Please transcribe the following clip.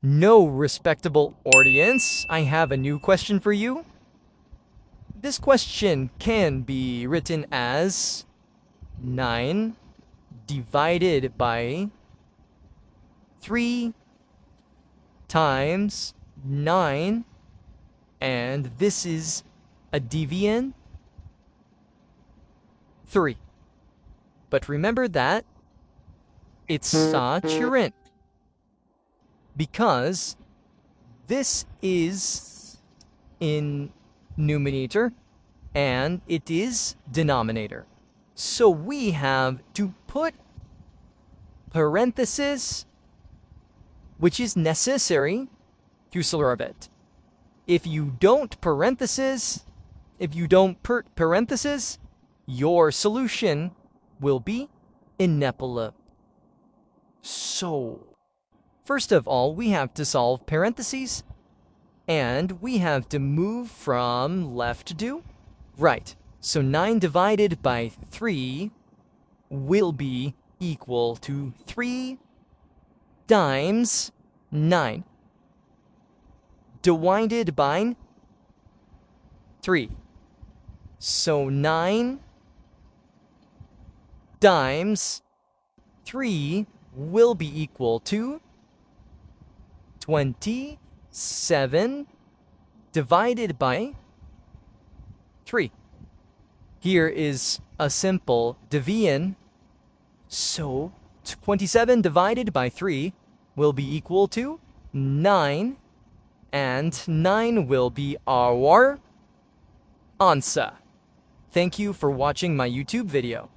No, respectable audience, I have a new question for you. This question can be written as 9 divided by 3 times 9, and this is a deviant 3. But remember that it's such a wring, because this is in numerator and it is denominator. So we have to put parentheses, which is necessary to solve it. If you don't put parentheses, your solution will be ineptable. So, first of all, we have to solve parentheses, and we have to move from left to right. So 9 divided by 3 will be equal to 3 times 9 divided by 3. So 9 times 3 will be equal to 27 divided by 3. Here is a simple division. So 27 divided by 3 will be equal to 9, and 9 will be our answer. Thank you for watching my YouTube video.